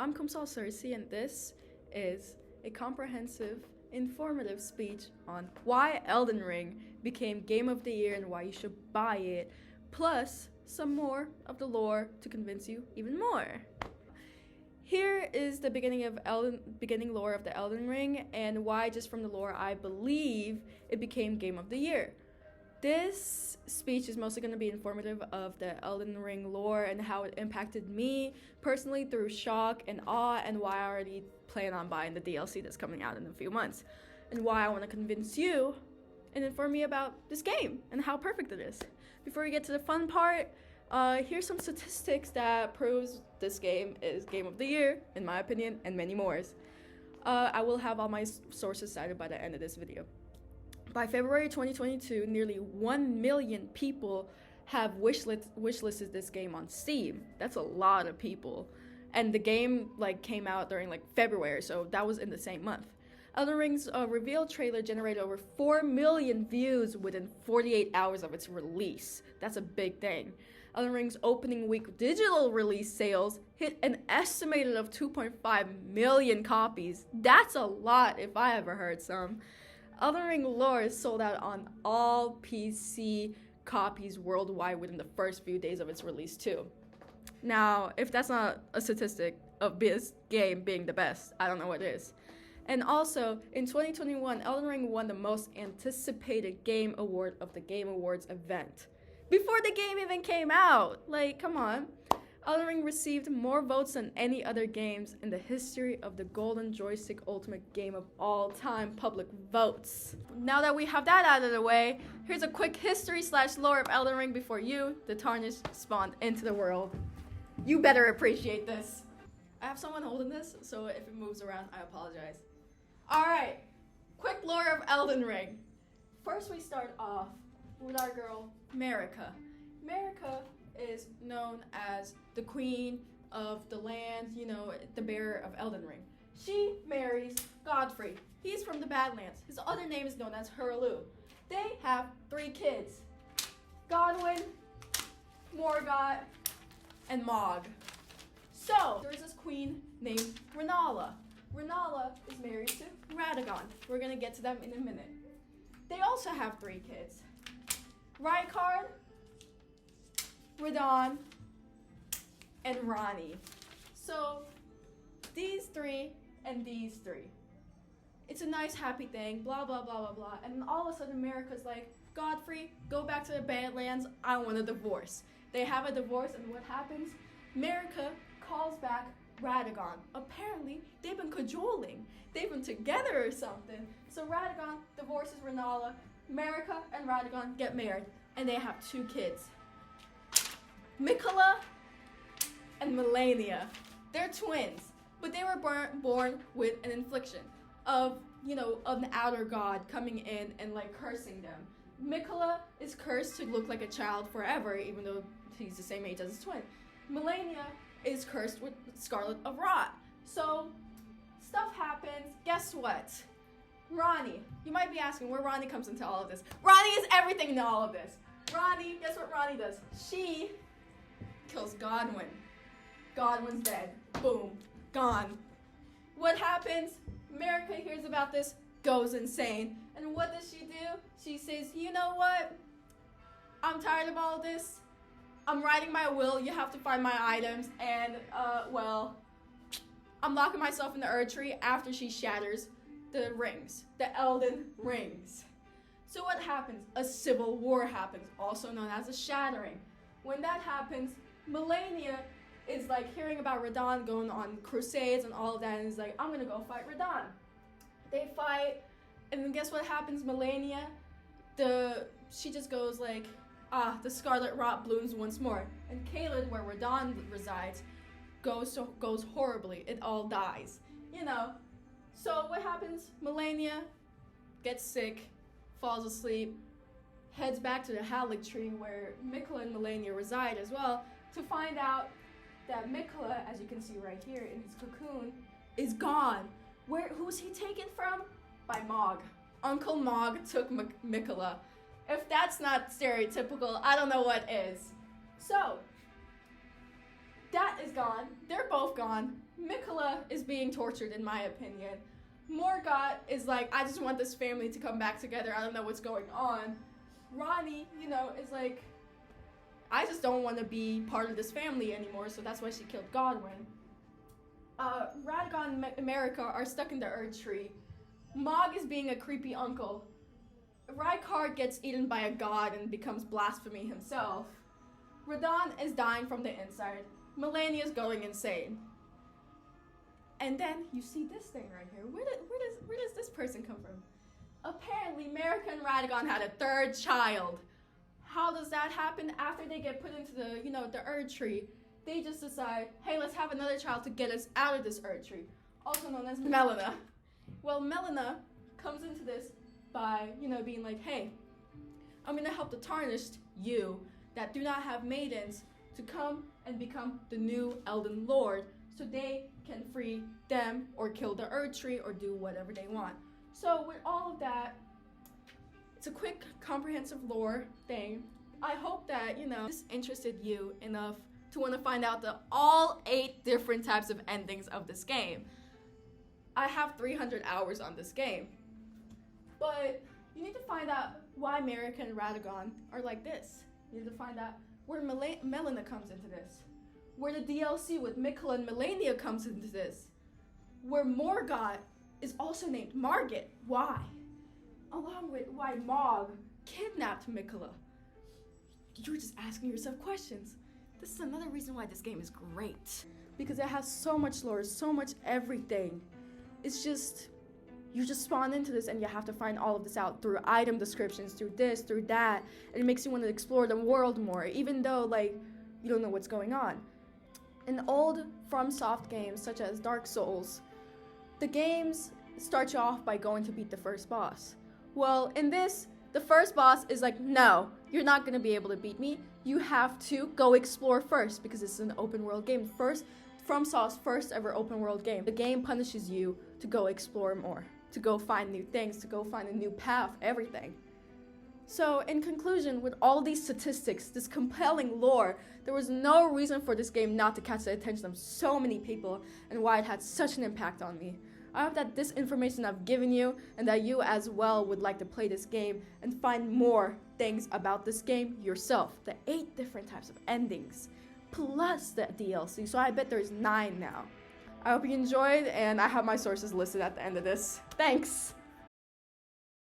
I'm Kumsal Cersei, and this is a comprehensive, informative speech on why Elden Ring became Game of the Year and why you should buy it, plus some more of the lore to convince you even more. Here is the beginning lore of the Elden Ring and why, just from the lore, I believe it became Game of the Year. This speech is mostly going to be informative of the Elden Ring lore and how it impacted me personally through shock and awe, and why I already plan on buying the DLC that's coming out in a few months, and why I want to convince you and inform you about this game and how perfect it is. Before we get to the fun part, here's some statistics that proves this game is Game of the Year, in my opinion, and many more. I will have all my sources cited by the end of this video. By February 2022, nearly 1 million people have wishlisted this game on Steam. That's a lot of people. And the game came out during February, so that was in the same month. Elden Ring's reveal trailer generated over 4 million views within 48 hours of its release. That's a big thing. Elden Ring's opening week digital release sales hit an estimated of 2.5 million copies. That's a lot if I ever heard some. Elden Ring lore is sold out on all PC copies worldwide within the first few days of its release too. Now, if that's not a statistic of this game being the best, I don't know what is. And also, in 2021, Elden Ring won the most anticipated game award of the Game Awards event. Before the game even came out! Come on. Elden Ring received more votes than any other games in the history of the Golden Joystick Ultimate Game of all time public votes. Now that we have that out of the way, here's a quick history/lore of Elden Ring before you, the Tarnished, spawned into the world. You better appreciate this. I have someone holding this, so if it moves around, I apologize. Alright, quick lore of Elden Ring. First we start off with our girl, Marika. Marika is known as the queen of the land, the bearer of Elden Ring. She marries Godfrey. He's from the Badlands. His other name is known as Hurlu. They have 3 kids: Godwyn, Morgott, and Mog. So, there's this queen named Rennala. Rennala is married to Radagon. We're gonna get to them in a minute. They also have 3 kids: Rykard, Radahn, and Ranni. So, these 3 and these 3. It's a nice, happy thing, blah, blah, blah, blah, blah. And then all of a sudden, Marika's like, Godfrey, go back to the Badlands. I want a divorce. They have a divorce, and what happens? Marika calls back Radagon. Apparently, they've been cajoling. They've been together or something. So Radagon divorces Rennala. Marika and Radagon get married, and they have 2 kids: Miquella and Malenia. They're twins, but they were born with an infliction of, an outer god coming in and cursing them. Miquella is cursed to look like a child forever, even though he's the same age as his twin. Malenia is cursed with Scarlet of Rot. So, stuff happens. Guess what? Ranni. You might be asking where Ranni comes into all of this. Ranni is everything in all of this. Ranni, guess what Ranni does? She kills Godwyn. Godwyn's dead. Boom. Gone. What happens? Marika hears about this, goes insane. And what does she do? She says, you know what? I'm tired of all of this. I'm writing my will. You have to find my items. And, I'm locking myself in the Erd Tree after she shatters the rings. The Elden Rings. So what happens? A civil war happens, also known as a shattering. When that happens, Malenia is hearing about Radahn going on crusades and all of that, and is like, I'm gonna go fight Radahn. They fight, and then guess what happens? Malenia, she just goes the Scarlet Rot blooms once more. And Caelid, where Radahn resides, goes horribly. It all dies. So what happens? Malenia gets sick, falls asleep, heads back to the Halleck Tree where Miquella and Malenia reside as well, to find out that Miquella, as you can see right here in his cocoon, is gone. Who's he taken from? By Mog. Uncle Mog took Miquella. If that's not stereotypical, I don't know what is. So, that is gone. They're both gone. Mikola is being tortured, in my opinion. Morgott is like, I just want this family to come back together. I don't know what's going on. Ronnie, is like, I just don't want to be part of this family anymore, so that's why she killed Godwin. Radagon and America are stuck in the Erd Tree. Mog is being a creepy uncle. Rykard gets eaten by a god and becomes blasphemy himself. Radon is dying from the inside. Melania's going insane. And then you see this thing right here. Where does this person come from? Apparently, America and Radagon had a third child. How does that happen? After they get put into the Erd Tree, they just decide, hey, let's have another child to get us out of this Erd Tree, also known as Melina. Well, Melina comes into this by, being like, hey, I'm gonna help the Tarnished, that do not have maidens, to come and become the new Elden Lord, so they can free them or kill the Erd Tree or do whatever they want. So with all of that, it's a quick, comprehensive lore thing. I hope that, this interested you enough to want to find out all 8 different types of endings of this game. I have 300 hours on this game. But you need to find out why America and Radagon are like this. You need to find out where Melina comes into this. Where the DLC with Mikola and Melania comes into this. Where Morgott is also named Margit. Why? Along with why Mog kidnapped Mikola. You're just asking yourself questions. This is another reason why this game is great. Because it has so much lore, so much everything. It's just, you just spawn into this and you have to find all of this out through item descriptions, through this, through that. And it makes you want to explore the world more, even though, you don't know what's going on. In old FromSoft games, such as Dark Souls, the games start you off by going to beat the first boss. Well, in this, the first boss is like, no, you're not going to be able to beat me. You have to go explore first, because this is an open world game. FromSoft's first ever open world game. The game punishes you to go explore more, to go find new things, to go find a new path, everything. So, in conclusion, with all these statistics, this compelling lore, there was no reason for this game not to catch the attention of so many people, and why it had such an impact on me. I hope that this information I've given you, and that you as well would like to play this game and find more things about this game yourself. The 8 different types of endings, plus the DLC, so I bet there's 9 now. I hope you enjoyed, and I have my sources listed at the end of this. Thanks!